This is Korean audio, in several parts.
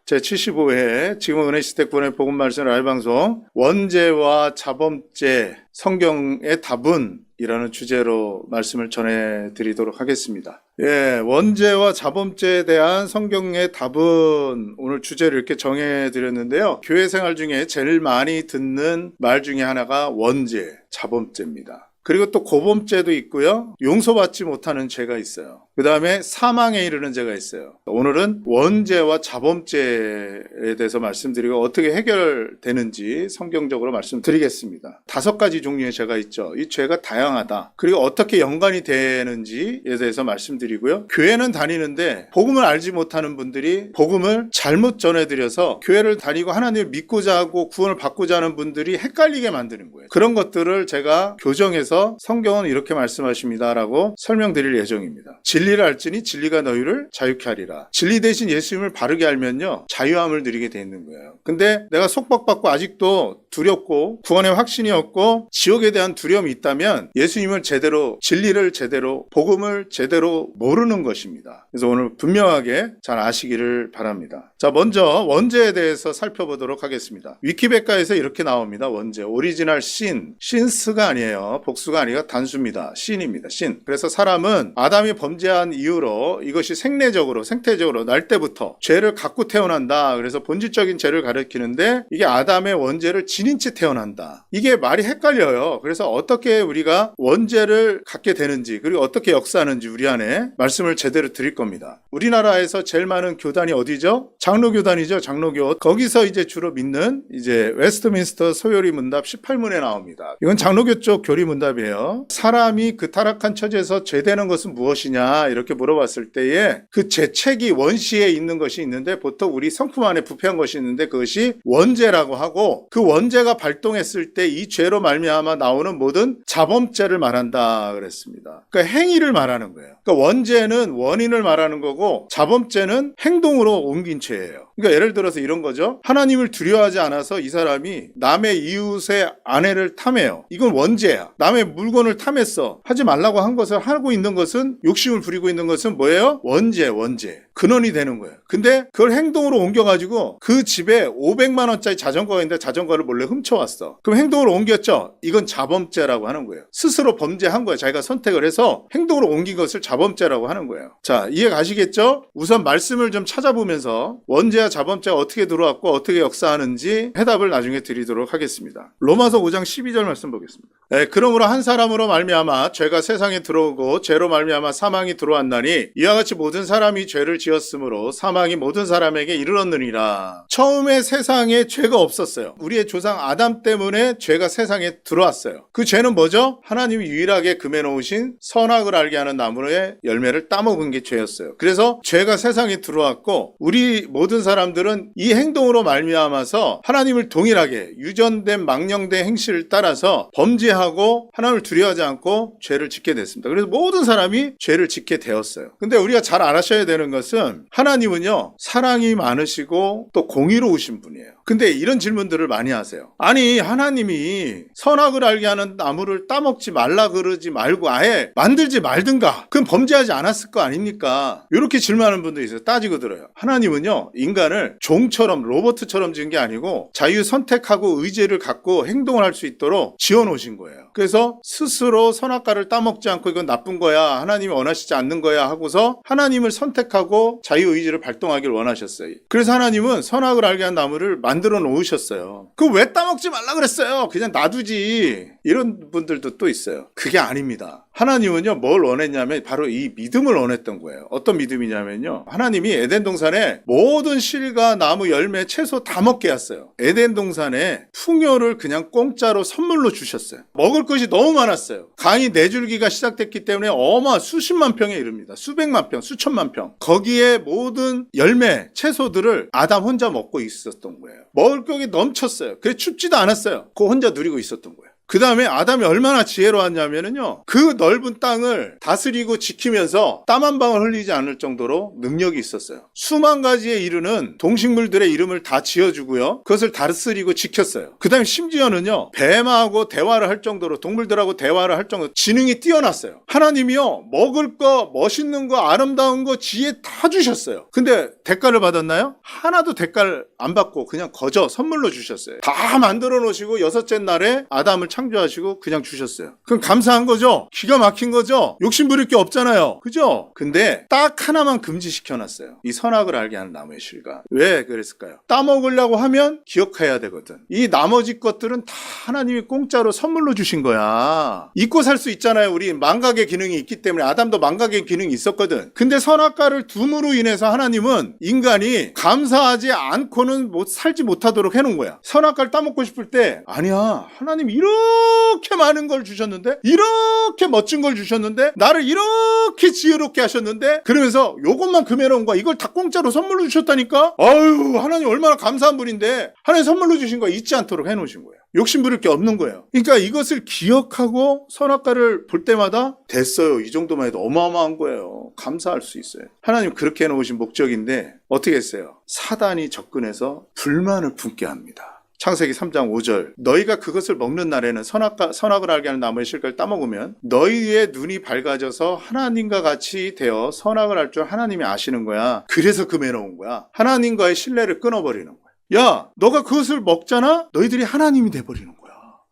제75회 지금은 은혜시대권의 복음말씀 라이브 방송 원죄와 자범죄 성경의 답은 이라는 주제로 말씀을 전해드리도록 하겠습니다. 원죄와 자범죄에 대한 성경의 답은 오늘 주제를 이렇게 정해드렸는데요. 교회 생활 중에 제일 많이 듣는 말 중에 하나가 원죄, 자범죄입니다. 그리고 또 고범죄도 있고요. 용서받지 못하는 죄가 있어요. 그 다음에 사망에 이르는 죄가 있어요. 오늘은 원죄와 자범죄에 대해서 말씀드리고 어떻게 해결되는지 성경적으로 말씀드리겠습니다. 5가지 종류의 죄가 있죠. 이 죄가 다양하다. 그리고 어떻게 연관이 되는지에 대해서 말씀드리고요. 교회는 다니는데 복음을 알지 못하는 분들이 복음을 잘못 전해드려서 교회를 다니고 하나님을 믿고자 하고 구원을 받고자 하는 분들이 헷갈리게 만드는 거예요. 그런 것들을 제가 교정해서 성경은 이렇게 말씀하십니다라고 설명드릴 예정입니다. 진리를 알지니 진리가 너희를 자유케 하리라. 진리 대신 예수님을 바르게 알면요 자유함을 누리게 돼 있는 거예요. 근데 내가 속박받고 아직도 두렵고 구원의 확신이 없고 지옥에 대한 두려움이 있다면 예수님을 제대로, 진리를 제대로, 복음을 제대로 모르는 것입니다. 그래서 오늘 분명하게 잘 아시기를 바랍니다. 자, 먼저 원죄에 대해서 살펴보도록 하겠습니다. 위키백과에서 이렇게 나옵니다. 원죄, 오리지널 신스가 아니에요. 복수가 아니라 단수입니다. 신입니다. 신. 그래서 사람은 아담이 범죄한 이후로 이것이 생태적으로 날 때부터 죄를 갖고 태어난다. 그래서 본질적인 죄를 가리키는데 이게 아담의 원죄를 지닌 채 태어난다. 이게 말이 헷갈려요. 그래서 어떻게 우리가 원죄를 갖게 되는지 그리고 어떻게 역사하는지 우리 안에 말씀을 제대로 드릴 겁니다. 우리나라에서 제일 많은 교단이 어디죠? 장로교단이죠. 장로교. 거기서 이제 주로 믿는 이제 웨스트민스터 소요리 문답 18문에 나옵니다. 이건 장로교 쪽 교리 문답이에요. 사람이 그 타락한 처지에서 죄되는 것은 무엇이냐 이렇게 물어봤을 때에 그 죄책이 원시에 있는 것이 있는데 보통 우리 성품 안에 부패한 것이 있는데 그것이 원죄라고 하고 그 원죄가 발동했을 때 이 죄로 말미암아 나오는 모든 자범죄를 말한다 그랬습니다. 그러니까 행위를 말하는 거예요. 그러니까 원죄는 원인을 말하는 거고 자범죄는 행동으로 옮긴 죄예요. 그러니까 예를 들어서 이런 거죠. 하나님을 두려워하지 않아서 이 사람이 남의 이웃의 아내를 탐해요. 이건 원죄야. 남의 물건을 탐했어. 하지 말라고 한 것을 하고 있는 것은 욕심을 부리고 있는 것은 뭐예요? 원죄. 근원이 되는 거예요. 근데 그걸 행동으로 옮겨가지고 그 집에 500만 원짜리 자전거가 있는데 자전거를 몰래 훔쳐왔어. 그럼 행동으로 옮겼죠? 이건 자범죄라고 하는 거예요. 스스로 범죄한 거예요. 자기가 선택을 해서 행동으로 옮긴 것을 자범죄라고 하는 거예요. 자, 이해 가시겠죠? 우선 말씀을 좀 찾아보면서 원죄와 자범죄가 어떻게 들어왔고 어떻게 역사하는지 해답을 나중에 드리도록 하겠습니다. 로마서 5장 12절 말씀 보겠습니다. 그러므로 한 사람으로 말미암아 죄가 세상에 들어오고 죄로 말미암아 사망이 들어왔나니 이와 같이 모든 사람이 죄를 지었으므로 사망이 모든 사람에게 이르렀느니라. 처음에 세상에 죄가 없었어요. 우리의 조상 아담 때문에 죄가 세상에 들어왔어요. 그 죄는 뭐죠? 하나님이 유일하게 금해놓으신 선악을 알게 하는 나무의 열매를 따먹은 게 죄였어요. 그래서 죄가 세상에 들어왔고 우리 모든 사람들은 이 행동으로 말미암아서 하나님을 동일하게 유전된 망령된 행실을 따라서 범죄하고 하나님을 두려워하지 않고 죄를 짓게 됐습니다. 그래서 모든 사람이 죄를 짓게 되었어요. 근데 우리가 잘 알아셔야 되는 것은 하나님은요 사랑이 많으시고 또 공의로우신 분이에요. 근데 이런 질문들을 많이 하세요. 아니 하나님이 선악을 알게 하는 나무를 따먹지 말라 그러지 말고 아예 만들지 말든가 그럼 범죄하지 않았을 거 아닙니까? 이렇게 질문하는 분들이 있어요. 따지고 들어요. 하나님은요 인간을 종처럼 로봇처럼 지은 게 아니고 자유 선택하고 의지를 갖고 행동을 할 수 있도록 지어놓으신 거예요. 그래서 스스로 선악과를 따먹지 않고 이건 나쁜 거야 하나님이 원하시지 않는 거야 하고서 하나님을 선택하고 자유의지를 발동하길 원하셨어요. 그래서 하나님은 선악을 알게 한 나무를 만들어 놓으셨어요. 그거 왜 따먹지 말라 그랬어요? 그냥 놔두지. 이런 분들도 또 있어요. 그게 아닙니다. 하나님은요 뭘 원했냐면 바로 이 믿음을 원했던 거예요. 어떤 믿음이냐면요 하나님이 에덴 동산에 모든 실과 나무 열매 채소 다 먹게 했어요. 에덴 동산에 풍요를 그냥 공짜로 선물로 주셨어요. 먹을 것이 너무 많았어요. 강이 내줄기가 시작됐기 때문에 수십만 평에 이릅니다. 수백만 평, 수천만 평. 거기에 모든 열매 채소들을 아담 혼자 먹고 있었던 거예요. 먹을 것이 넘쳤어요. 그래 춥지도 않았어요. 그거 혼자 누리고 있었던 거예요. 그 다음에 아담이 얼마나 지혜로웠냐면요. 그 넓은 땅을 다스리고 지키면서 땀 한 방울 흘리지 않을 정도로 능력이 있었어요. 수만 가지에 이르는 동식물들의 이름을 다 지어주고요. 그것을 다스리고 지켰어요. 그 다음에 심지어는요. 뱀하고 대화를 할 정도로, 동물들하고 대화를 할 정도로 지능이 뛰어났어요. 하나님이요. 먹을 거, 멋있는 거, 아름다운 거, 지혜 다 주셨어요. 근데 대가를 받았나요? 하나도 대가를 안 받고 그냥 거저 선물로 주셨어요. 다 만들어 놓으시고 여섯째 날에 아담을 창조하시고 그냥 주셨어요. 그럼 감사한 거죠? 기가 막힌 거죠? 욕심 부릴 게 없잖아요. 그죠? 근데 딱 하나만 금지시켜놨어요. 이 선악을 알게 하는 나무의 실과. 왜 그랬을까요? 따먹으려고 하면 기억해야 되거든. 이 나머지 것들은 다 하나님이 공짜로 선물로 주신 거야. 잊고 살 수 있잖아요. 우리 망각의 기능이 있기 때문에. 아담도 망각의 기능이 있었거든. 근데 선악과를 둠으로 인해서 하나님은 인간이 감사하지 않고는 살지 못하도록 해놓은 거야. 선악과를 따먹고 싶을 때 아니야. 하나님 이렇게 많은 걸 주셨는데, 이렇게 멋진 걸 주셨는데, 나를 이렇게 지혜롭게 하셨는데, 그러면서 요것만 금해놓은 거야. 이걸 다 공짜로 선물로 주셨다니까? 아유, 하나님 얼마나 감사한 분인데 하나님 선물로 주신 거 잊지 않도록 해놓으신 거예요. 욕심 부릴 게 없는 거예요. 그러니까 이것을 기억하고 선악과를 볼 때마다 됐어요. 이 정도만 해도 어마어마한 거예요. 감사할 수 있어요. 하나님 그렇게 해놓으신 목적인데 어떻게 했어요? 사단이 접근해서 불만을 품게 합니다. 창세기 3장 5절 너희가 그것을 먹는 날에는 선악을 알게 하는 나무의 실과를 따먹으면 너희의 눈이 밝아져서 하나님과 같이 되어 선악을 알 줄 하나님이 아시는 거야. 그래서 금해놓은 거야. 하나님과의 신뢰를 끊어버리는 거야. 야, 너가 그것을 먹잖아? 너희들이 하나님이 돼버리는 거야.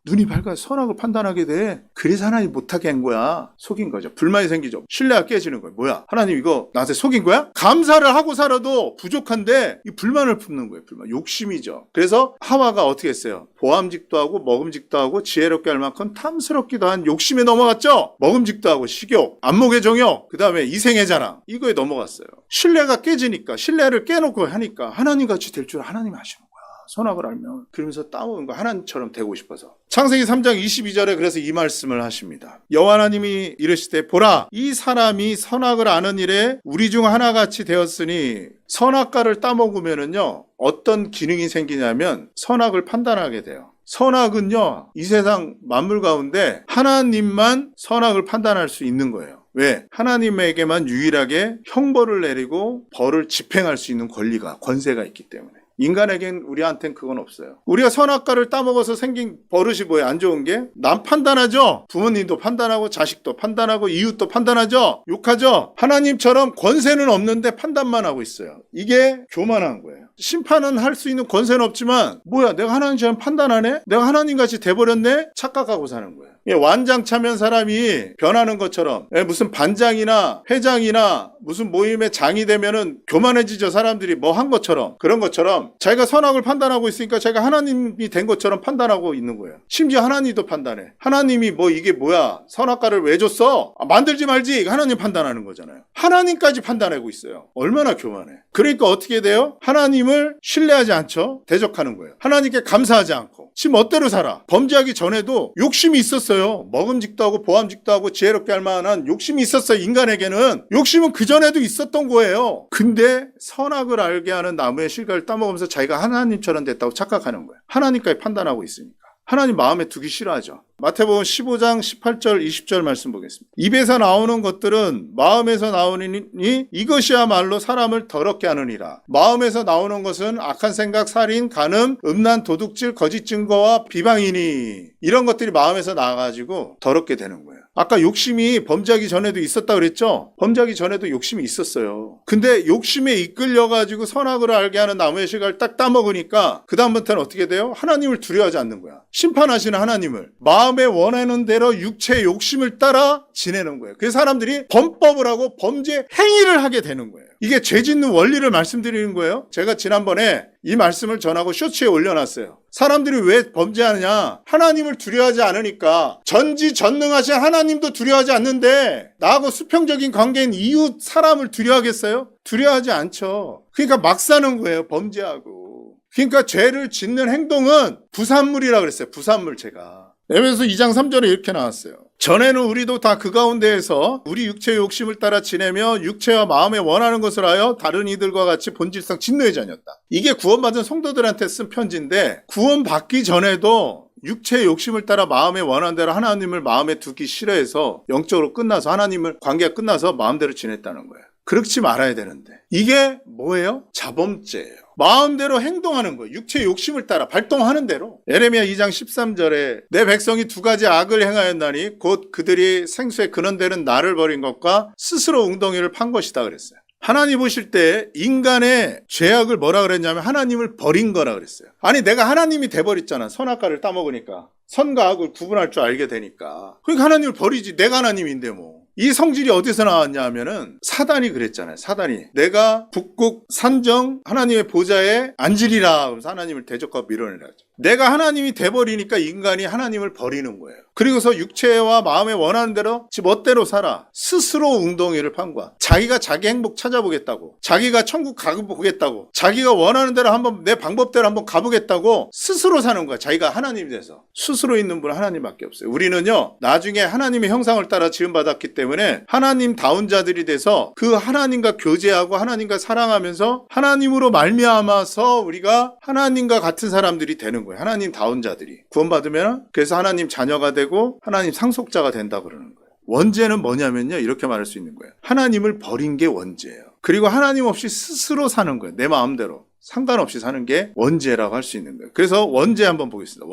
눈이 밝아서 선악을 판단하게 돼. 그래서 하나님 못하게 한 거야. 속인 거죠. 불만이 생기죠. 신뢰가 깨지는 거예요. 뭐야? 하나님 이거 나한테 속인 거야? 감사를 하고 살아도 부족한데 이 불만을 품는 거예요. 불만. 욕심이죠. 그래서 하와가 어떻게 했어요? 보암직도 하고 먹음직도 하고 지혜롭게 할 만큼 탐스럽기도 한 욕심에 넘어갔죠. 먹음직도 하고 식욕, 안목의 정욕, 그 다음에 이생의 자랑, 이거에 넘어갔어요. 신뢰가 깨지니까, 신뢰를 깨놓고 하니까 하나님같이 될 줄 하나님이 아시는 거야. 선악을 알면. 그러면서 따먹은 거 하나님처럼 되고 싶어서. 창세기 3장 22절에 그래서 이 말씀을 하십니다. 여호와 하나님이 이르시되 보라 이 사람이 선악을 아는 일에 우리 중 하나같이 되었으니 선악과를 따먹으면은요 어떤 기능이 생기냐면 선악을 판단하게 돼요. 선악은요 이 세상 만물 가운데 하나님만 선악을 판단할 수 있는 거예요. 왜? 하나님에게만 유일하게 형벌을 내리고 벌을 집행할 수 있는 권세가 있기 때문에. 인간에겐 우리한텐 그건 없어요. 우리가 선악과를 따먹어서 생긴 버릇이 뭐예요? 안 좋은 게? 남 판단하죠? 부모님도 판단하고 자식도 판단하고 이웃도 판단하죠? 욕하죠? 하나님처럼 권세는 없는데 판단만 하고 있어요. 이게 교만한 거예요. 심판은 할 수 있는 권세는 없지만 뭐야 내가 하나님처럼 판단하네? 내가 하나님같이 돼버렸네? 착각하고 사는 거예요. 완장차면 사람이 변하는 것처럼 무슨 반장이나 회장이나 무슨 모임의 장이 되면은 교만해지죠. 사람들이 뭐 한 것처럼. 그런 것처럼 자기가 선악을 판단하고 있으니까 자기가 하나님이 된 것처럼 판단하고 있는 거예요. 심지어 하나님도 판단해. 하나님이 뭐 이게 뭐야 선악과를 왜 줬어? 만들지 말지. 하나님 판단하는 거잖아요. 하나님까지 판단하고 있어요. 얼마나 교만해. 그러니까 어떻게 돼요? 하나님을 신뢰하지 않죠. 대적하는 거예요. 하나님께 감사하지 않고 지 멋대로 살아. 범죄하기 전에도 욕심이 있었어요. 먹음직도 하고 보암직도 하고 지혜롭게 할 만한 욕심이 있었어요. 인간에게는. 욕심은 그전에도 있었던 거예요. 근데 선악을 알게 하는 나무의 실과를 따먹으면서 자기가 하나님처럼 됐다고 착각하는 거예요. 하나님까지 판단하고 있으니까. 하나님 마음에 두기 싫어하죠. 마태복음 15장 18절 20절 말씀 보겠습니다. 입에서 나오는 것들은 마음에서 나오니 이것이야말로 사람을 더럽게 하느니라. 마음에서 나오는 것은 악한 생각, 살인, 간음, 음란, 도둑질, 거짓 증거와 비방이니 이런 것들이 마음에서 나와가지고 더럽게 되는 거예요. 아까 욕심이 범죄하기 전에도 있었다 그랬죠? 범죄하기 전에도 욕심이 있었어요. 근데 욕심에 이끌려가지고 선악을 알게 하는 나무의 실과를 딱 따먹으니까 그 다음부터는 어떻게 돼요? 하나님을 두려워하지 않는 거야. 심판하시는 하나님을 마음에 원하는 대로 육체의 욕심을 따라 지내는 거예요. 그래서 사람들이 범법을 하고 범죄 행위를 하게 되는 거예요. 이게 죄 짓는 원리를 말씀드리는 거예요. 제가 지난번에 이 말씀을 전하고 쇼츠에 올려놨어요. 사람들이 왜 범죄하느냐? 하나님을 두려워하지 않으니까. 전지전능하신 하나님도 두려워하지 않는데 나하고 수평적인 관계인 이웃 사람을 두려워하겠어요? 두려워하지 않죠. 그러니까 막 사는 거예요. 범죄하고. 그러니까 죄를 짓는 행동은 부산물이라 그랬어요. 부산물 제가. 에베소 2장 3절에 이렇게 나왔어요. 전에는 우리도 다 그 가운데에서 우리 육체의 욕심을 따라 지내며 육체와 마음에 원하는 것을 하여 다른 이들과 같이 본질상 진노의 자녀였다. 이게 구원받은 성도들한테 쓴 편지인데 구원받기 전에도 육체의 욕심을 따라 마음에 원하는 대로 하나님을 마음에 두기 싫어해서 영적으로 끝나서 하나님을 관계가 끝나서 마음대로 지냈다는 거예요. 그렇지 말아야 되는데 이게 뭐예요? 자범죄예요. 마음대로 행동하는 거예요. 육체의 욕심을 따라 발동하는 대로. 예레미야 2장 13절에 내 백성이 두 가지 악을 행하였나니 곧 그들이 생수의 근원되는 나를 버린 것과 스스로 웅덩이를 판 것이다 그랬어요. 하나님 보실 때 인간의 죄악을 뭐라 그랬냐면 하나님을 버린 거라 그랬어요. 아니 내가 하나님이 돼버렸잖아. 선악과를 따먹으니까. 선과 악을 구분할 줄 알게 되니까. 그러니까 하나님을 버리지. 내가 하나님인데 뭐. 이 성질이 어디서 나왔냐 하면은 사단이 그랬잖아요. 사단이 내가 북극 산정 하나님의 보좌에 앉으리라 그러면서 하나님을 대적하고 밀어내라죠. 내가 하나님이 돼버리니까 인간이 하나님을 버리는 거예요. 그리고서 육체와 마음에 원하는 대로 지 멋대로 살아. 스스로 웅덩이를 판 거야. 자기가 자기 행복 찾아보겠다고, 자기가 천국 가보겠다고, 자기가 원하는 대로 한번 내 방법대로 한번 가보겠다고 스스로 사는 거야. 자기가 하나님이 돼서. 스스로 있는 분은 하나님밖에 없어요. 우리는요 나중에 하나님의 형상을 따라 지음받았기 때문에 하나님다운 자들이 돼서 그 하나님과 교제하고 하나님과 사랑하면서 하나님으로 말미암아서 우리가 하나님과 같은 사람들이 되는 거예요. 하나님다운 자들이 구원받으면 그래서 하나님 자녀가 되고 하나님 상속자가 된다 그러는 거예요. 원죄는 뭐냐면요 이렇게 말할 수 있는 거예요. 하나님을 버린 게 원죄예요. 그리고 하나님 없이 스스로 사는 거예요. 내 마음대로 상관없이 사는 게 원죄라고 할 수 있는 거예요. 그래서 원죄 한번 보겠습니다.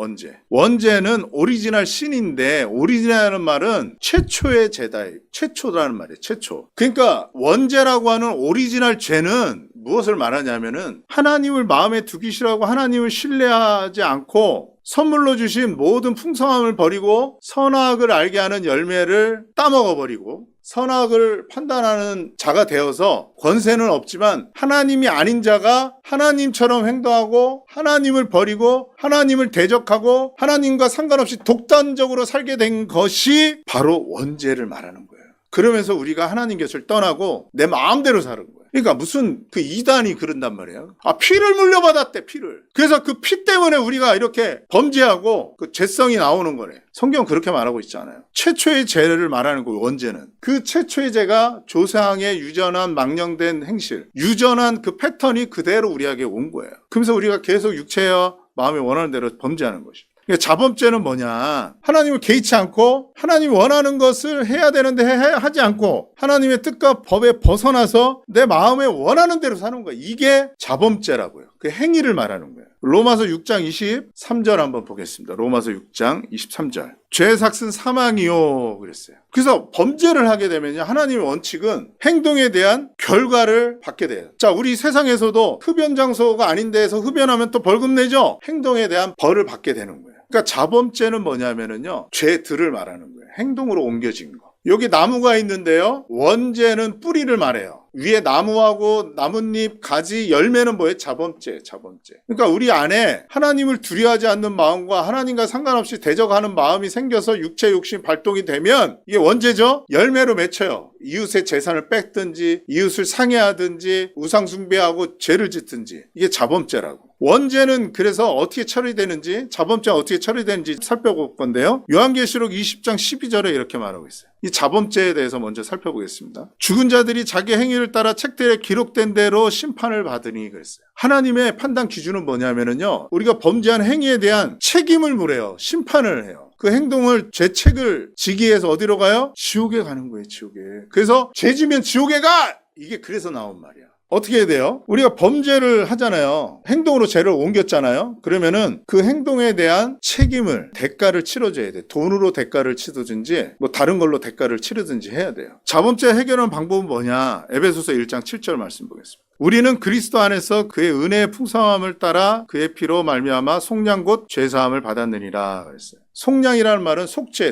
원죄는 오리지널 신인데 오리지널이라는 말은 최초의 제다예요. 최초라는 말이에요. 최초. 그러니까 원죄라고 하는 오리지널 죄는 무엇을 말하냐면은 하나님을 마음에 두기 싫어하고 하나님을 신뢰하지 않고 선물로 주신 모든 풍성함을 버리고 선악을 알게 하는 열매를 따먹어버리고 선악을 판단하는 자가 되어서 권세는 없지만 하나님이 아닌 자가 하나님처럼 행동하고 하나님을 버리고 하나님을 대적하고 하나님과 상관없이 독단적으로 살게 된 것이 바로 원죄를 말하는 거예요. 그러면서 우리가 하나님 곁을 떠나고 내 마음대로 사는 거예요. 그러니까 무슨 그 이단이 그런단 말이에요. 피를 물려받았대, 피를. 그래서 그 피 때문에 우리가 이렇게 범죄하고 그 죄성이 나오는 거래. 성경은 그렇게 말하고 있잖아요. 최초의 죄를 말하는 거예요, 원죄는. 그 최초의 죄가 조상의 유전한 망령된 행실, 유전한 그 패턴이 그대로 우리에게 온 거예요. 그러면서 우리가 계속 육체와 마음이 원하는 대로 범죄하는 것이죠. 자범죄는 뭐냐? 하나님을 개의치 않고 하나님이 원하는 것을 해야 되는데 하지 않고 하나님의 뜻과 법에 벗어나서 내 마음에 원하는 대로 사는 거예요. 이게 자범죄라고요. 그 행위를 말하는 거예요. 로마서 6장 23절 한번 보겠습니다. 로마서 6장 23절. 죄의 삭은 사망이요 그랬어요. 그래서 범죄를 하게 되면요 하나님의 원칙은 행동에 대한 결과를 받게 돼요. 자, 우리 세상에서도 흡연 장소가 아닌 데에서 흡연하면 또 벌금 내죠. 행동에 대한 벌을 받게 되는 거예요. 그러니까 자범죄는 뭐냐면은요 죄들을 말하는 거예요. 행동으로 옮겨진 거. 여기 나무가 있는데요 원죄는 뿌리를 말해요. 위에 나무하고 나뭇잎, 가지, 열매는 뭐예요? 자범죄. 그러니까 우리 안에 하나님을 두려워하지 않는 마음과 하나님과 상관없이 대적하는 마음이 생겨서 육체 욕심 발동이 되면 이게 원죄죠? 열매로 맺혀요. 이웃의 재산을 뺏든지 이웃을 상해하든지 우상 숭배하고 죄를 짓든지 이게 자범죄라고. 원죄는 그래서 어떻게 처리되는지 자범죄가 어떻게 처리되는지 살펴볼 건데요. 요한계시록 20장 12절에 이렇게 말하고 있어요. 이 자범죄에 대해서 먼저 살펴보겠습니다. 죽은 자들이 자기 행위를 따라 책들에 기록된 대로 심판을 받으니 그랬어요. 하나님의 판단 기준은 뭐냐면요 우리가 범죄한 행위에 대한 책임을 물어요. 심판을 해요. 그 행동을 죄책을 지기 위해서 어디로 가요? 지옥에 가는 거예요. 지옥에. 그래서 죄 지면 지옥에 가! 이게 그래서 나온 말이야. 어떻게 해야 돼요? 우리가 범죄를 하잖아요. 행동으로 죄를 옮겼잖아요. 그러면은 그 행동에 대한 책임을, 대가를 치러줘야 돼. 돈으로 대가를 치르든지 뭐 다른 걸로 대가를 치르든지 해야 돼요. 자범죄 해결하는 방법은 뭐냐? 에베소서 1장 7절 말씀 보겠습니다. 우리는 그리스도 안에서 그의 은혜의 풍성함을 따라 그의 피로 말미암아 속량 곧 죄사함을 받았느니라 그랬어요. 속량이라는 말은 속죄,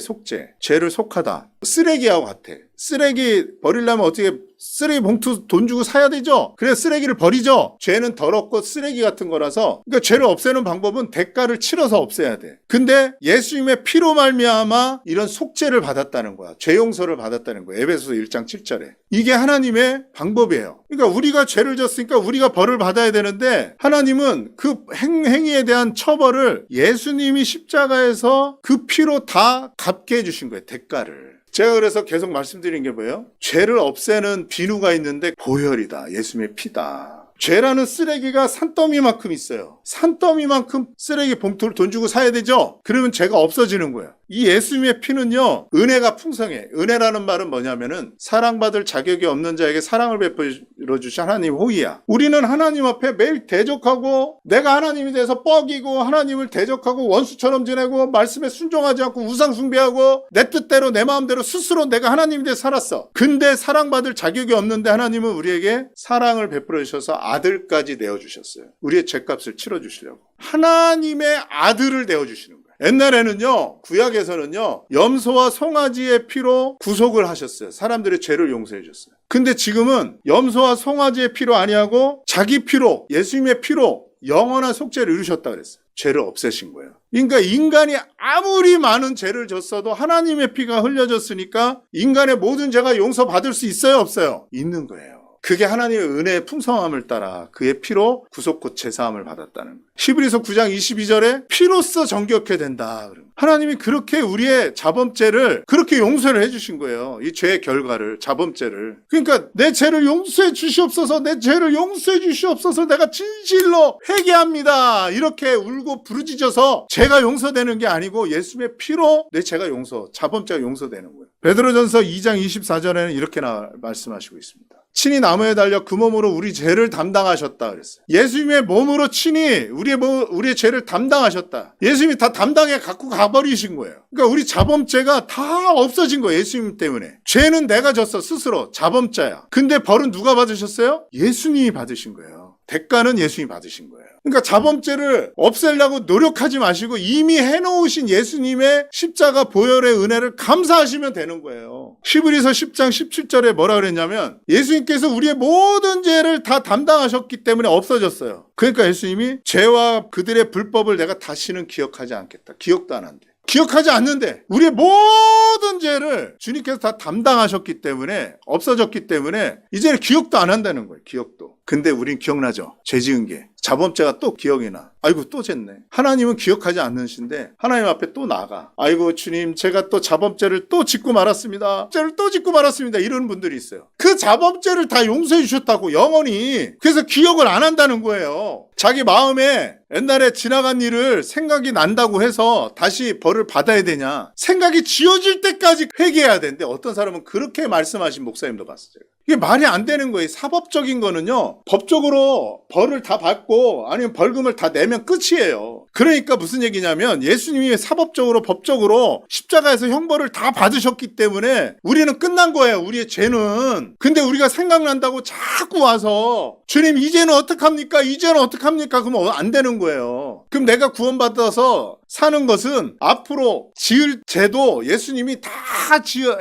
죄를 속하다. 쓰레기하고 같아. 쓰레기 버리려면 어떻게 쓰레기 봉투 돈 주고 사야 되죠? 그래서 쓰레기를 버리죠? 죄는 더럽고 쓰레기 같은 거라서 그러니까 죄를 없애는 방법은 대가를 치러서 없애야 돼. 근데 예수님의 피로 말미암아 이런 속죄를 받았다는 거야. 죄 용서를 받았다는 거야. 에베소서 1장 7절에. 이게 하나님의 방법이에요. 그러니까 우리가 죄를 졌으니까 우리가 벌을 받아야 되는데 하나님은 그 행위에 대한 처벌을 예수님이 십자가에서 그 피로 다 갚게 해주신 거예요. 대가를. 제가 그래서 계속 말씀드린 게 뭐예요? 죄를 없애는 비누가 있는데 보혈이다. 예수님의 피다. 죄라는 쓰레기가 산더미만큼 있어요. 산더미만큼 쓰레기 봉투를 돈 주고 사야 되죠? 그러면 죄가 없어지는 거예요. 이 예수님의 피는요, 은혜가 풍성해. 은혜라는 말은 뭐냐면은 사랑받을 자격이 없는 자에게 사랑을 베풀어 주신 하나님 호의야. 우리는 하나님 앞에 매일 대적하고 내가 하나님에 대해서 뻐기고 하나님을 대적하고 원수처럼 지내고 말씀에 순종하지 않고 우상 숭배하고 내 뜻대로 내 마음대로 스스로 내가 하나님에 대해 살았어. 근데 사랑받을 자격이 없는데 하나님은 우리에게 사랑을 베풀어 주셔서 아들까지 내어주셨어요. 우리의 죄값을 치러주시려고. 하나님의 아들을 내어주시는 거예요. 옛날에는요, 구약에서는요, 염소와 송아지의 피로 구속을 하셨어요. 사람들의 죄를 용서해 줬어요. 근데 지금은 염소와 송아지의 피로 아니하고 자기 피로, 예수님의 피로 영원한 속죄를 이루셨다 그랬어요. 죄를 없애신 거예요. 그러니까 인간이 아무리 많은 죄를 졌어도 하나님의 피가 흘려졌으니까 인간의 모든 죄가 용서받을 수 있어요, 없어요? 있는 거예요. 그게 하나님의 은혜의 풍성함을 따라 그의 피로 구속 곧 제사함을 받았다는 거예요. 히브리서 9장 22절에 피로써 정결케 된다. 하나님이 그렇게 우리의 자범죄를 그렇게 용서를 해주신 거예요. 이 죄의 결과를, 자범죄를. 그러니까 내 죄를 용서해 주시옵소서, 내 죄를 용서해 주시옵소서, 내가 진실로 회개합니다. 이렇게 울고 부르짖어서 죄가 용서되는 게 아니고 예수님의 피로 내 죄가 자범죄가 용서되는 거예요. 베드로전서 2장 24절에는 이렇게 말씀하시고 있습니다. 친히 나무에 달려 그 몸으로 우리 죄를 담당하셨다 그랬어요. 예수님의 몸으로 친히 우리의 죄를 담당하셨다. 예수님이 다 담당해 갖고 가버리신 거예요. 그러니까 우리 자범죄가 다 없어진 거예요. 예수님 때문에. 죄는 내가 졌어, 스스로. 자범죄야. 근데 벌은 누가 받으셨어요? 예수님이 받으신 거예요. 대가는 예수님이 받으신 거예요. 그러니까 자범죄를 없애려고 노력하지 마시고 이미 해놓으신 예수님의 십자가 보혈의 은혜를 감사하시면 되는 거예요. 히브리서 10장 17절에 뭐라 그랬냐면 예수님께서 우리의 모든 죄를 다 담당하셨기 때문에 없어졌어요. 그러니까 예수님이 죄와 그들의 불법을 내가 다시는 기억하지 않겠다. 기억도 안 한대. 기억하지 않는데 우리의 모든 죄를 주님께서 다 담당하셨기 때문에 없어졌기 때문에 이제는 기억도 안 한다는 거예요. 기억도. 근데 우린 기억나죠. 죄 지은 게. 자범죄가 또 기억이 나. 아이고 또 졌네. 하나님은 기억하지 않으신데 하나님 앞에 또 나가. 아이고 주님 제가 또 자범죄를 또 짓고 말았습니다. 죄를 또 짓고 말았습니다. 이런 분들이 있어요. 그 자범죄를 다 용서해 주셨다고 영원히. 그래서 기억을 안 한다는 거예요. 자기 마음에 옛날에 지나간 일을 생각이 난다고 해서 다시 벌을 받아야 되냐. 생각이 지워질 때까지 회개해야 되는데 어떤 사람은 그렇게 말씀하신 목사님도 봤어요. 이게 말이 안 되는 거예요. 사법적인 거는요. 법적으로 벌을 다 받고 아니면 벌금을 다 내면 끝이에요. 그러니까 무슨 얘기냐면 예수님이 사법적으로 법적으로 십자가에서 형벌을 다 받으셨기 때문에 우리는 끝난 거예요. 우리의 죄는. 근데 우리가 생각난다고 자꾸 와서 주님 이제는 어떡합니까? 이제는 어떡합니까? 그러면 안 되는 거예요. 그럼 내가 구원받아서 사는 것은 앞으로 지을 죄도 예수님이 다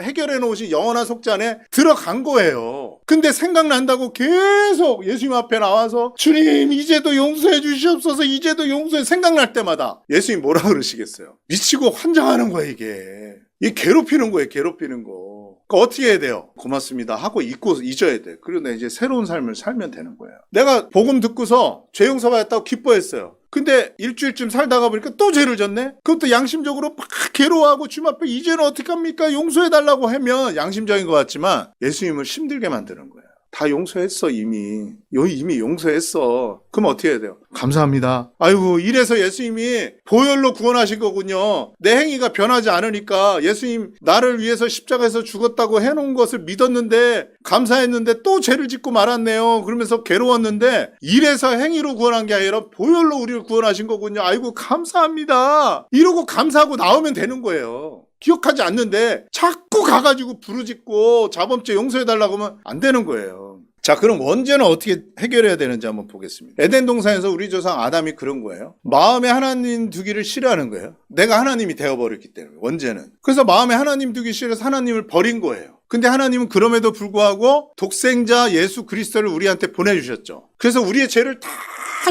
해결해 놓으신 영원한 속죄 안에 들어간 거예요. 근데 생각난다고 계속 예수님 앞에 나와서 주님 이제도 용서해 주시옵소서, 이제도 용서해. 생각날 때마다 예수님 뭐라 그러시겠어요? 미치고 환장하는 거예요. 이게 괴롭히는 거예요. 괴롭히는 거. 그러니까 어떻게 해야 돼요? 고맙습니다 하고 잊어야 돼. 그리고 내 이제 새로운 삶을 살면 되는 거예요. 내가 복음 듣고서 죄 용서 받았다고 기뻐했어요. 근데 일주일쯤 살다가 보니까 또 죄를 졌네? 그것도 양심적으로 막 괴로워하고 주님 앞에 이제는 어떡합니까? 용서해달라고 하면 양심적인 것 같지만 예수님을 힘들게 만드는 거예요. 다 용서했어 이미 용서했어. 그럼 어떻게 해야 돼요? 감사합니다. 아이고 이래서 예수님이 보혈로 구원하신 거군요. 내 행위가 변하지 않으니까 예수님 나를 위해서 십자가에서 죽었다고 해놓은 것을 믿었는데 감사했는데 또 죄를 짓고 말았네요. 그러면서 괴로웠는데 이래서 행위로 구원한 게 아니라 보혈로 우리를 구원하신 거군요. 아이고 감사합니다. 이러고 감사하고 나오면 되는 거예요. 기억하지 않는데 자꾸 가가지고 부르짖고 자범죄 용서해달라고 하면 안 되는 거예요. 자, 그럼 원죄는 어떻게 해결해야 되는지 한번 보겠습니다. 에덴 동산에서 우리 조상 아담이 그런 거예요. 마음에 하나님 두기를 싫어하는 거예요. 내가 하나님이 되어버렸기 때문에 원죄는. 그래서 마음에 하나님 두기 싫어서 하나님을 버린 거예요. 근데 하나님은 그럼에도 불구하고 독생자 예수 그리스도를 우리한테 보내주셨죠. 그래서 우리의 죄를 다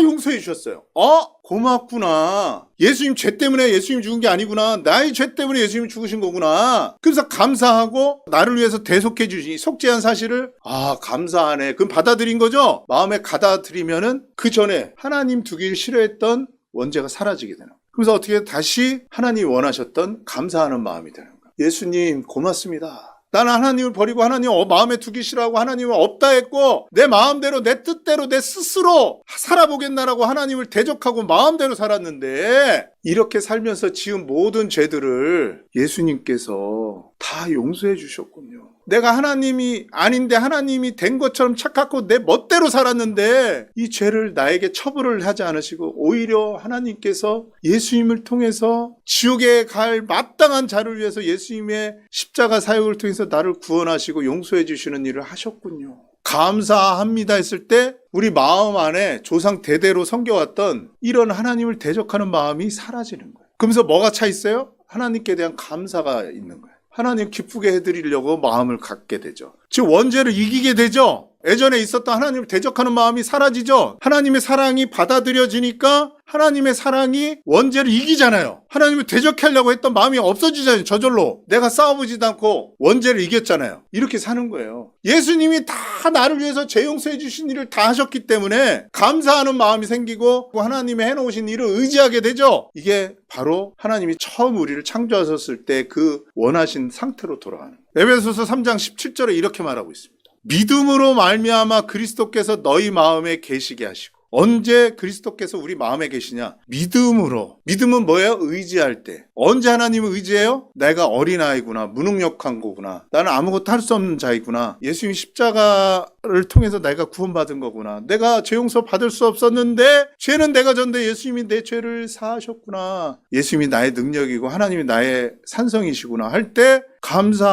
용서해 주셨어요. 고맙구나. 예수님 죄 때문에 예수님 죽은 게 아니구나. 나의 죄 때문에 예수님이 죽으신 거구나. 그래서 감사하고 나를 위해서 대속해 주시니 속죄한 사실을 감사하네. 그럼 받아들인 거죠? 마음에 받아들이면은 그 전에 하나님 두기를 싫어했던 원죄가 사라지게 되는 거예요. 그래서 어떻게 다시 하나님이 원하셨던 감사하는 마음이 되는 거예요. 예수님 고맙습니다. 나는 하나님을 버리고 하나님 마음에 두기 싫어하고 하나님을 없다 했고 내 마음대로 내 뜻대로 내 스스로 살아보겠나라고 하나님을 대적하고 마음대로 살았는데 이렇게 살면서 지은 모든 죄들을 예수님께서 다 용서해 주셨군요. 내가 하나님이 아닌데 하나님이 된 것처럼 착각하고 내 멋대로 살았는데 이 죄를 나에게 처벌을 하지 않으시고 오히려 하나님께서 예수님을 통해서 지옥에 갈 마땅한 자를 위해서 예수님의 십자가 사역을 통해서 나를 구원하시고 용서해 주시는 일을 하셨군요. 감사합니다 했을 때 우리 마음 안에 조상 대대로 섬겨왔던 이런 하나님을 대적하는 마음이 사라지는 거예요. 그러면서 뭐가 차 있어요? 하나님께 대한 감사가 있는 거예요. 하나님 기쁘게 해드리려고 마음을 갖게 되죠. 즉 원죄를 이기게 되죠. 예전에 있었던 하나님을 대적하는 마음이 사라지죠. 하나님의 사랑이 받아들여지니까 하나님의 사랑이 원죄를 이기잖아요. 하나님을 대적하려고 했던 마음이 없어지잖아요. 저절로. 내가 싸워보지도 않고 원죄를 이겼잖아요. 이렇게 사는 거예요. 예수님이 다 나를 위해서 죄 용서해 주신 일을 다 하셨기 때문에 감사하는 마음이 생기고 하나님이 해놓으신 일을 의지하게 되죠. 이게 바로 하나님이 처음 우리를 창조하셨을 때 그 원하신 상태로 돌아가는 거예요. 에베소서 3장 17절에 이렇게 말하고 있습니다. 믿음으로 말미암아 그리스도께서 너희 마음에 계시게 하시고. 언제 그리스도께서 우리 마음에 계시냐? 믿음으로. 믿음은 뭐예요? 의지할 때. 언제 하나님을 의지해요? 내가 어린아이구나. 무능력한 거구나. 나는 아무것도 할 수 없는 자이구나. 예수님 십자가를 통해서 내가 구원받은 거구나. 내가 죄 용서 받을 수 없었는데 죄는 내가 졌는데 예수님이 내 죄를 사하셨구나. 예수님이 나의 능력이고 하나님이 나의 산성이시구나 할 때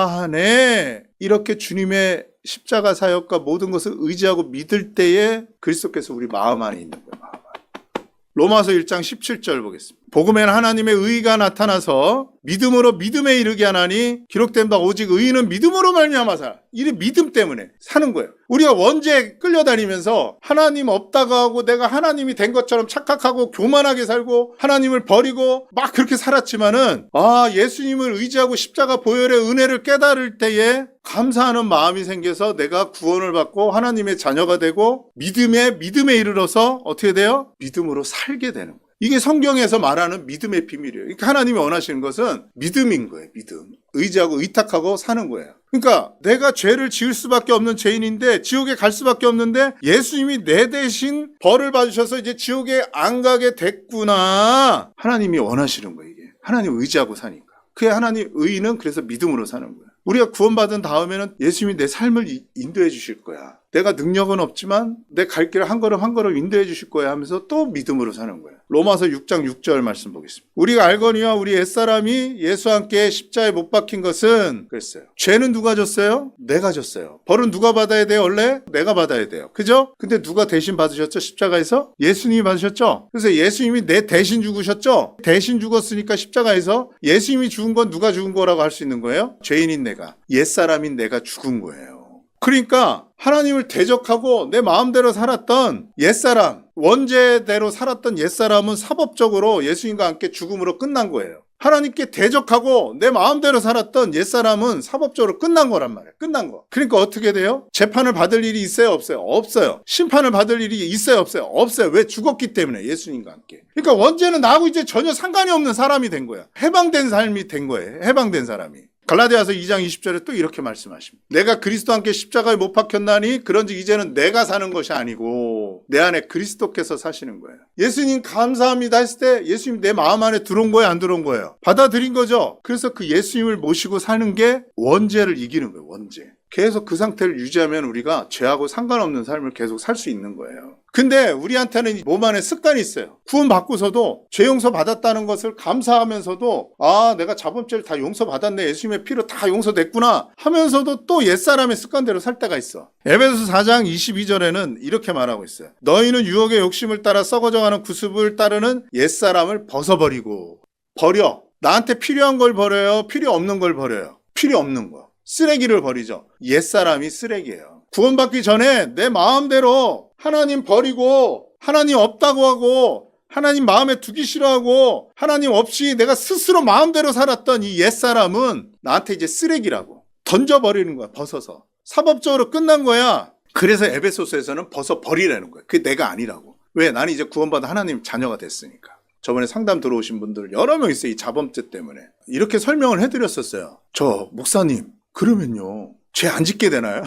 감사하네. 이렇게 주님의 십자가 사역과 모든 것을 의지하고 믿을 때에 그리스도께서 우리 마음 안에 있는 거예요. 마음 안에. 로마서 1장 17절 보겠습니다. 복음에는 하나님의 의가 나타나서 믿음으로 믿음에 이르게 하나니 기록된 바 오직 의인은 믿음으로 말미암아 살아. 이 믿음 때문에 사는 거예요. 우리가 원죄에 끌려다니면서 하나님 없다고 하고 내가 하나님이 된 것처럼 착각하고 교만하게 살고 하나님을 버리고 막 그렇게 살았지만은 예수님을 의지하고 십자가 보혈의 은혜를 깨달을 때에 감사하는 마음이 생겨서 내가 구원을 받고 하나님의 자녀가 되고 믿음에 이르러서 어떻게 돼요? 믿음으로 살게 되는 거예요. 이게 성경에서 말하는 믿음의 비밀이에요. 그러니까 하나님이 원하시는 것은 믿음인 거예요. 믿음. 의지하고 의탁하고 사는 거예요. 그러니까 내가 죄를 지을 수밖에 없는 죄인인데 지옥에 갈 수밖에 없는데 예수님이 내 대신 벌을 받으셔서 이제 지옥에 안 가게 됐구나. 하나님이 원하시는 거예요. 이게. 하나님 의지하고 사니까. 그게 하나님 의인은 그래서 믿음으로 사는 거예요. 우리가 구원받은 다음에는 예수님이 내 삶을 인도해 주실 거야. 내가 능력은 없지만 내 갈 길을 한 걸음 한 걸음 인도해 주실 거야 하면서 또 믿음으로 사는 거예요. 로마서 6장 6절 말씀 보겠습니다. 우리가 알거니와 우리 옛사람이 예수와 함께 십자가에 못 박힌 것은 그랬어요. 죄는 누가 졌어요? 내가 졌어요. 벌은 누가 받아야 돼요? 원래 내가 받아야 돼요. 그죠? 근데 누가 대신 받으셨죠? 십자가에서? 예수님이 받으셨죠? 그래서 예수님이 내 대신 죽으셨죠? 대신 죽었으니까 십자가에서 예수님이 죽은 건 누가 죽은 거라고 할 수 있는 거예요? 죄인인 내가, 옛사람인 내가 죽은 거예요. 그러니까 하나님을 대적하고 내 마음대로 살았던 옛사람, 원죄대로 살았던 옛사람은 사법적으로 예수님과 함께 죽음으로 끝난 거예요. 하나님께 대적하고 내 마음대로 살았던 옛사람은 사법적으로 끝난 거란 말이에요. 끝난 거. 그러니까 어떻게 돼요? 재판을 받을 일이 있어요? 없어요? 없어요. 심판을 받을 일이 있어요? 없어요? 없어요. 왜? 죽었기 때문에 예수님과 함께. 그러니까 원죄는 나하고 이제 전혀 상관이 없는 사람이 된 거야. 해방된 삶이 된 거예요. 해방된 사람이. 갈라디아서 2장 20절에 또 이렇게 말씀하십니다. 내가 그리스도와 함께 십자가에 못 박혔나니 그런즉 이제는 내가 사는 것이 아니고 내 안에 그리스도께서 사시는 거예요. 예수님 감사합니다 했을 때 예수님 내 마음 안에 들어온 거예요? 안 들어온 거예요? 받아들인 거죠. 그래서 그 예수님을 모시고 사는 게 원죄를 이기는 거예요. 원죄. 계속 그 상태를 유지하면 우리가 죄하고 상관없는 삶을 계속 살 수 있는 거예요. 근데 우리한테는 몸 안에 습관이 있어요. 구원 받고서도 죄 용서 받았다는 것을 감사하면서도 내가 자범죄를 다 용서 받았네. 예수님의 피로 다 용서됐구나 하면서도 또 옛사람의 습관대로 살 때가 있어. 에베소서 4장 22절에는 이렇게 말하고 있어요. 너희는 유혹의 욕심을 따라 썩어져가는 구습을 따르는 옛사람을 벗어버리고 버려. 나한테 필요한 걸 버려요? 필요 없는 걸 버려요? 필요 없는 거. 쓰레기를 버리죠. 옛사람이 쓰레기예요. 구원받기 전에 내 마음대로 하나님 버리고 하나님 없다고 하고 하나님 마음에 두기 싫어하고 하나님 없이 내가 스스로 마음대로 살았던 이 옛사람은 나한테 이제 쓰레기라고 던져버리는 거야. 벗어서. 사법적으로 끝난 거야. 그래서 에베소서에서는 벗어버리라는 거야. 그게 내가 아니라고. 왜? 나는 이제 구원받은 하나님 자녀가 됐으니까. 저번에 상담 들어오신 분들 여러 명 있어요. 이 자범죄 때문에. 이렇게 설명을 해드렸었어요. 저 목사님 그러면요, 죄 안 짓게 되나요?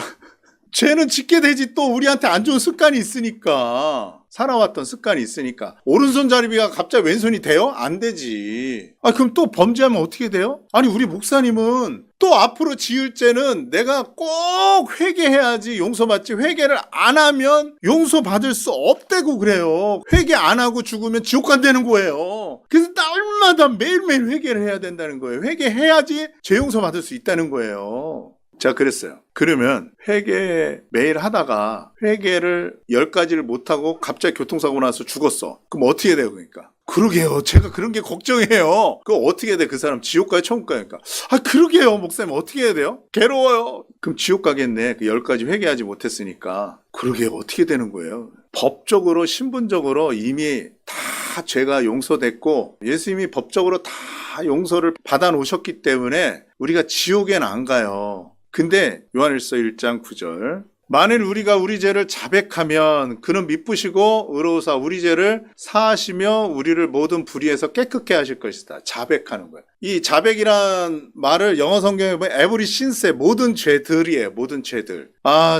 죄는 짓게 되지. 또 우리한테 안 좋은 습관이 있으니까, 살아왔던 습관이 있으니까. 오른손잡이가 갑자기 왼손이 돼요? 안 되지. 그럼 또 범죄하면 어떻게 돼요? 아니, 우리 목사님은 또 앞으로 지을 죄는 내가 꼭 회개해야지 용서받지, 회개를 안 하면 용서받을 수 없다고 그래요. 회개 안 하고 죽으면 지옥 간다는 거예요. 그래서 날마다 매일매일 회개를 해야 된다는 거예요. 회개해야지 죄 용서받을 수 있다는 거예요. 자, 그랬어요. 그러면 회개 매일 하다가 회개를 10가지를 못하고 갑자기 교통사고 나서 죽었어. 그럼 어떻게 돼요, 그러니까? 그러게요. 제가 그런 게 걱정해요. 그거 어떻게 돼? 그 사람 지옥 가요, 천국 가니까. 그러게요, 목사님. 어떻게 해야 돼요? 괴로워요. 그럼 지옥 가겠네. 그 10가지 회개하지 못했으니까. 그러게요. 어떻게 되는 거예요? 법적으로, 신분적으로 이미 다 죄가 용서됐고 예수님이 법적으로 다 용서를 받아 놓으셨기 때문에 우리가 지옥엔 안 가요. 근데 요한일서 1장 9절, 만일 우리가 우리 죄를 자백하면 그는 미쁘시고 의로우사 우리 죄를 사하시며 우리를 모든 불의에서 깨끗게 하실 것이다. 자백하는 거예요. 이 자백이란 말을 영어 성경에 보면 every sinse, 모든 죄들이에요. 모든 죄들.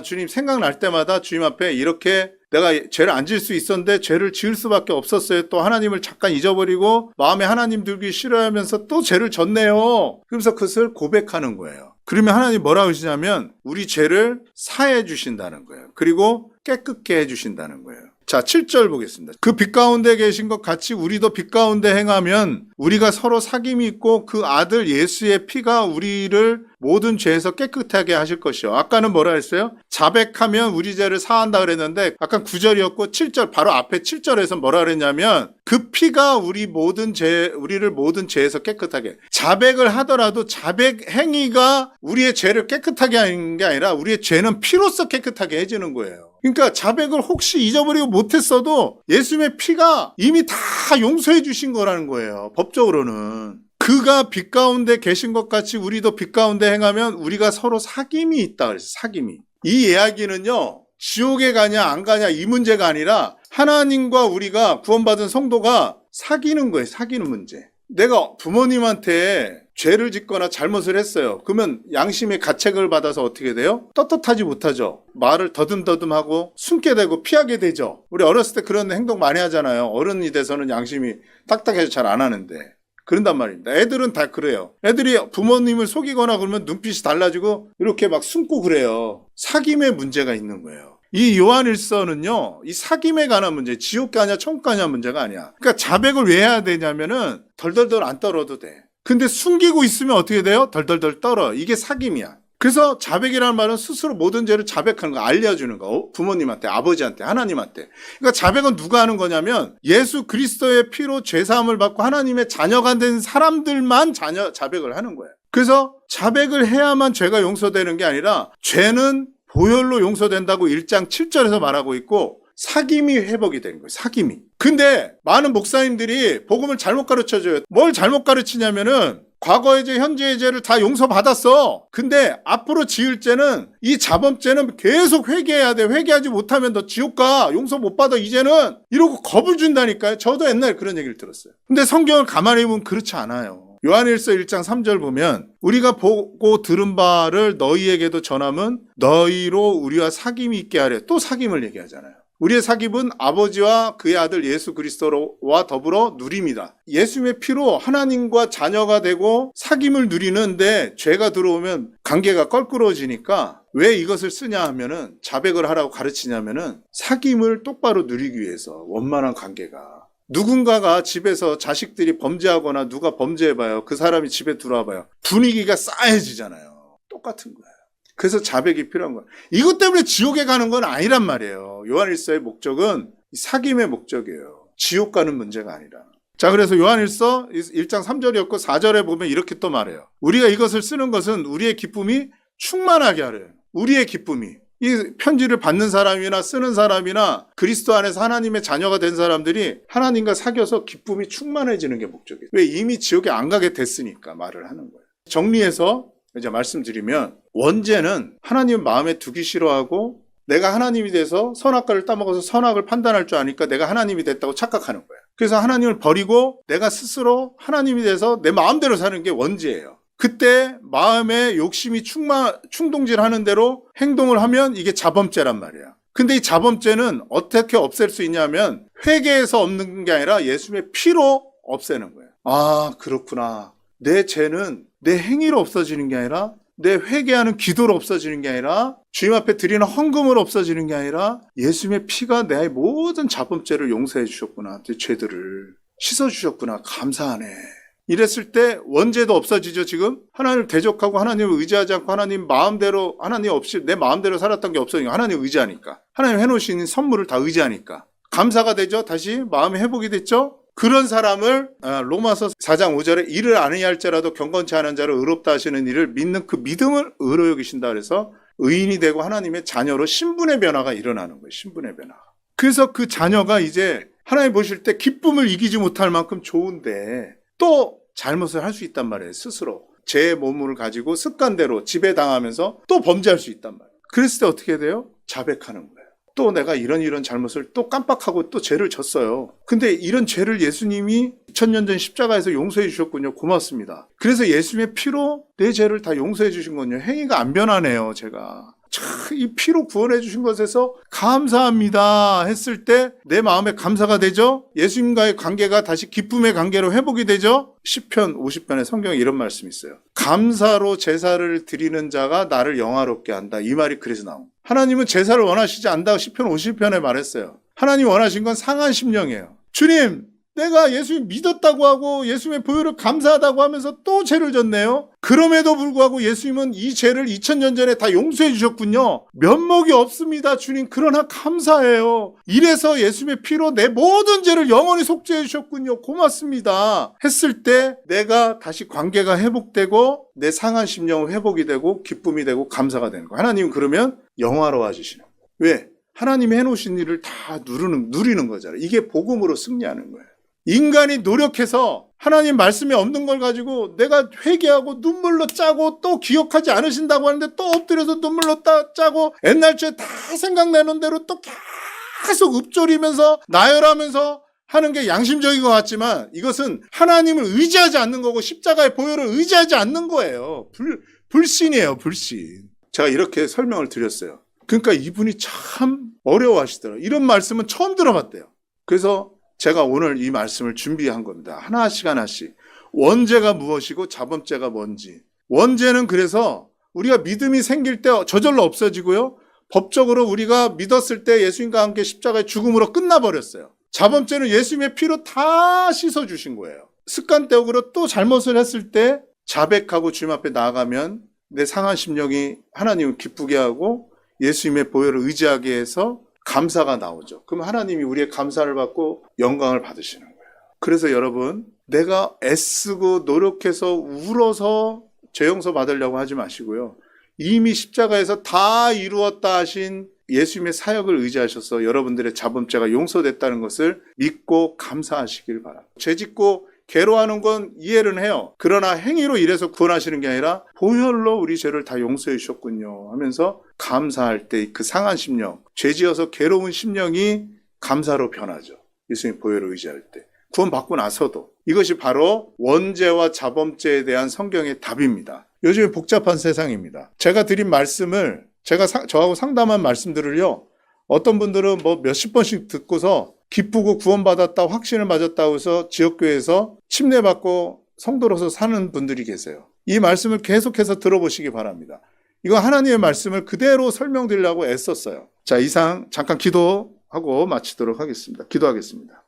주님 생각날 때마다 주님 앞에 이렇게 내가 죄를 안 지을 수 있었는데 죄를 지을 수밖에 없었어요. 또 하나님을 잠깐 잊어버리고 마음에 하나님 들기 싫어하면서 또 죄를 졌네요. 그러면서 그것을 고백하는 거예요. 그러면 하나님 뭐라고 하시냐면 우리 죄를 사해 주신다는 거예요. 그리고 깨끗게 해주신다는 거예요. 자, 7절 보겠습니다. 그 빛 가운데 계신 것 같이 우리도 빛 가운데 행하면 우리가 서로 사귐이 있고 그 아들 예수의 피가 우리를 모든 죄에서 깨끗하게 하실 것이요. 아까는 뭐라 했어요? 자백하면 우리 죄를 사한다 그랬는데 아까 9절이었고 7절 바로 앞에 7절에서 뭐라 그랬냐면 그 피가 우리를 모든 죄에서 깨끗하게. 자백을 하더라도 자백 행위가 우리의 죄를 깨끗하게 하는 게 아니라 우리의 죄는 피로써 깨끗하게 해주는 거예요. 그러니까 자백을 혹시 잊어버리고 못했어도 예수님의 피가 이미 다 용서해 주신 거라는 거예요. 법적으로는. 그가 빛 가운데 계신 것 같이 우리도 빛 가운데 행하면 우리가 서로 사귐이 있다 그랬어요. 사귐이. 이 이야기는요, 지옥에 가냐 안 가냐 이 문제가 아니라 하나님과 우리가 구원받은 성도가 사귀는 거예요. 사귀는 문제. 내가 부모님한테 죄를 짓거나 잘못을 했어요. 그러면 양심의 가책을 받아서 어떻게 돼요? 떳떳하지 못하죠. 말을 더듬더듬하고 숨게 되고 피하게 되죠. 우리 어렸을 때 그런 행동 많이 하잖아요. 어른이 돼서는 양심이 딱딱해서 잘 안 하는데. 그런단 말입니다. 애들은 다 그래요. 애들이 부모님을 속이거나 그러면 눈빛이 달라지고 이렇게 막 숨고 그래요. 사귐의 문제가 있는 거예요. 이 요한일서는요, 이 사귐에 관한 문제, 지옥 가냐 천국 가냐 문제가 아니야. 그러니까 자백을 왜 해야 되냐면은 덜덜덜 안 떨어도 돼. 근데 숨기고 있으면 어떻게 돼요? 덜덜덜 떨어. 이게 사귐이야. 그래서 자백이라는 말은 스스로 모든 죄를 자백하는 거, 알려주는 거. 부모님한테, 아버지한테, 하나님한테. 그러니까 자백은 누가 하는 거냐면 예수 그리스도의 피로 죄사함을 받고 하나님의 자녀가 된 사람들만 자백을 하는 거예요. 그래서 자백을 해야만 죄가 용서되는 게 아니라 죄는 보혈로 용서된다고 1장 7절에서 말하고 있고 사귐이 회복이 되는 거예요. 사귐이. 근데 많은 목사님들이 복음을 잘못 가르쳐줘요. 뭘 잘못 가르치냐면은 과거의 죄, 현재의 죄를 다 용서받았어. 근데 앞으로 지을 죄는, 이 자범죄는 계속 회개해야 돼. 회개하지 못하면 너 지옥 가. 용서 못 받아 이제는. 이러고 겁을 준다니까요. 저도 옛날에 그런 얘기를 들었어요. 근데 성경을 가만히 보면 그렇지 않아요. 요한일서 1장 3절 보면 우리가 보고 들은 바를 너희에게도 전함은 너희로 우리와 사귐이 있게 하려. 또 사귐을 얘기하잖아요. 우리의 사귐은 아버지와 그의 아들 예수 그리스도와 더불어 누립니다. 예수님의 피로 하나님과 자녀가 되고 사귐을 누리는데 죄가 들어오면 관계가 껄끄러워지니까 왜 이것을 쓰냐 하면은, 자백을 하라고 가르치냐면은 사귐을 똑바로 누리기 위해서. 원만한 관계가. 누군가가 집에서 자식들이 범죄하거나 누가 범죄해봐요. 그 사람이 집에 들어와봐요. 분위기가 싸해지잖아요. 똑같은 거예요. 그래서 자백이 필요한 거예요. 이것 때문에 지옥에 가는 건 아니란 말이에요. 요한일서의 목적은 사귐의 목적이에요. 지옥 가는 문제가 아니라. 자, 그래서 요한일서 1장 3절이었고 4절에 보면 이렇게 또 말해요. 우리가 이것을 쓰는 것은 우리의 기쁨이 충만하게 하래요. 우리의 기쁨이. 이 편지를 받는 사람이나 쓰는 사람이나 그리스도 안에서 하나님의 자녀가 된 사람들이 하나님과 사귀어서 기쁨이 충만해지는 게 목적이에요. 왜? 이미 지옥에 안 가게 됐으니까 말을 하는 거예요. 정리해서 이제 말씀드리면, 원죄는 하나님 마음에 두기 싫어하고 내가 하나님이 돼서 선악과를 따먹어서 선악을 판단할 줄 아니까 내가 하나님이 됐다고 착각하는 거예요. 그래서 하나님을 버리고 내가 스스로 하나님이 돼서 내 마음대로 사는 게 원죄예요. 그때 마음에 욕심이 충동질하는 대로 행동을 하면 이게 자범죄란 말이야. 근데 이 자범죄는 어떻게 없앨 수 있냐면 회개에서 없는 게 아니라 예수님의 피로 없애는 거예요. 아, 그렇구나. 내 죄는 내 행위로 없어지는 게 아니라 내 회개하는 기도로 없어지는 게 아니라 주님 앞에 드리는 헌금으로 없어지는 게 아니라 예수님의 피가 내 모든 자범죄를 용서해 주셨구나. 내 죄들을 씻어주셨구나. 감사하네. 이랬을 때 원죄도 없어지죠. 지금 하나님을 대적하고 하나님을 의지하지 않고 하나님 마음대로, 하나님 없이 내 마음대로 살았던 게 없어지니까 하나님 의지하니까, 하나님 해놓으신 선물을 다 의지하니까 감사가 되죠. 다시 마음이 회복이 됐죠. 그런 사람을 로마서 4장 5절에 이를 아느냐 할지라도 경건치 않은 자를 의롭다 하시는 이를 믿는 그 믿음을 의로 여기신다 그래서 의인이 되고 하나님의 자녀로 신분의 변화가 일어나는 거예요. 신분의 변화. 그래서 그 자녀가 이제 하나님 보실 때 기쁨을 이기지 못할 만큼 좋은데 또 잘못을 할 수 있단 말이에요. 스스로 제 몸을 가지고 습관대로 지배당하면서 또 범죄할 수 있단 말이에요. 그랬을 때 어떻게 돼요? 자백하는 거예요. 또 내가 이런 잘못을 또 깜빡하고 또 죄를 졌어요. 근데 이런 죄를 예수님이 2000년 전 십자가에서 용서해 주셨군요. 고맙습니다. 그래서 예수님의 피로 내 죄를 다 용서해 주신 거군요. 행위가 안 변하네요. 제가 이 피로 구원해 주신 것에서 감사합니다 했을 때 내 마음에 감사가 되죠. 예수님과의 관계가 다시 기쁨의 관계로 회복이 되죠. 시편 50편에 성경에 이런 말씀이 있어요. 감사로 제사를 드리는 자가 나를 영화롭게 한다. 이 말이 그래서 나옵니다. 하나님은 제사를 원하시지 않다고 시편 50편에 말했어요. 하나님 원하신 건 상한 심령이에요. 주님, 내가 예수님 믿었다고 하고 예수님의 보혈을 감사하다고 하면서 또 죄를 졌네요. 그럼에도 불구하고 예수님은 이 죄를 2000년 전에 다 용서해 주셨군요. 면목이 없습니다, 주님. 그러나 감사해요. 이래서 예수님의 피로 내 모든 죄를 영원히 속죄해 주셨군요. 고맙습니다. 했을 때 내가 다시 관계가 회복되고 내 상한 심령은 회복이 되고 기쁨이 되고 감사가 되는 거예요. 하나님은 그러면 영화로워지시는 거예요. 왜? 하나님이 해놓으신 일을 다 누리는 거잖아요. 이게 복음으로 승리하는 거예요. 인간이 노력해서 하나님 말씀이 없는 걸 가지고 내가 회개하고 눈물로 짜고 또 기억하지 않으신다고 하는데 또 엎드려서 눈물로 짜고 옛날 죄 다 생각나는 대로 또 계속 읊조리면서 나열하면서 하는 게 양심적인 것 같지만 이것은 하나님을 의지하지 않는 거고 십자가의 보혈을 의지하지 않는 거예요. 불신이에요, 불신. 제가 이렇게 설명을 드렸어요. 그러니까 이분이 참 어려워하시더라고요. 이런 말씀은 처음 들어봤대요. 그래서 제가 오늘 이 말씀을 준비한 겁니다. 하나씩 하나씩. 원죄가 무엇이고 자범죄가 뭔지. 원죄는 그래서 우리가 믿음이 생길 때 저절로 없어지고요. 법적으로 우리가 믿었을 때 예수님과 함께 십자가의 죽음으로 끝나버렸어요. 자범죄는 예수님의 피로 다 씻어주신 거예요. 습관적으로 또 잘못을 했을 때 자백하고 주님 앞에 나아가면 내 상한 심령이 하나님을 기쁘게 하고 예수님의 보혈을 의지하게 해서 감사가 나오죠. 그럼 하나님이 우리의 감사를 받고 영광을 받으시는 거예요. 그래서 여러분, 내가 애쓰고 노력해서 울어서 죄 용서 받으려고 하지 마시고요. 이미 십자가에서 다 이루었다 하신 예수님의 사역을 의지하셔서 여러분들의 자범죄가 용서됐다는 것을 믿고 감사하시길 바랍니다. 죄짓고 괴로워하는 건 이해는 해요. 그러나 행위로 이래서 구원하시는 게 아니라 보혈로 우리 죄를 다 용서해 주셨군요 하면서 감사할 때 그 상한 심령, 죄지어서 괴로운 심령이 감사로 변하죠. 예수님 보혈을 의지할 때. 구원받고 나서도. 이것이 바로 원죄와 자범죄에 대한 성경의 답입니다. 요즘에 복잡한 세상입니다. 제가 드린 말씀을, 저하고 상담한 말씀들을요, 어떤 분들은 뭐 몇십 번씩 듣고서 기쁘고 구원받았다, 확신을 맞았다고 해서 지역교회에서 침례받고 성도로서 사는 분들이 계세요. 이 말씀을 계속해서 들어보시기 바랍니다. 이거 하나님의 말씀을 그대로 설명드리려고 애썼어요. 자, 이상 잠깐 기도하고 마치도록 하겠습니다. 기도하겠습니다.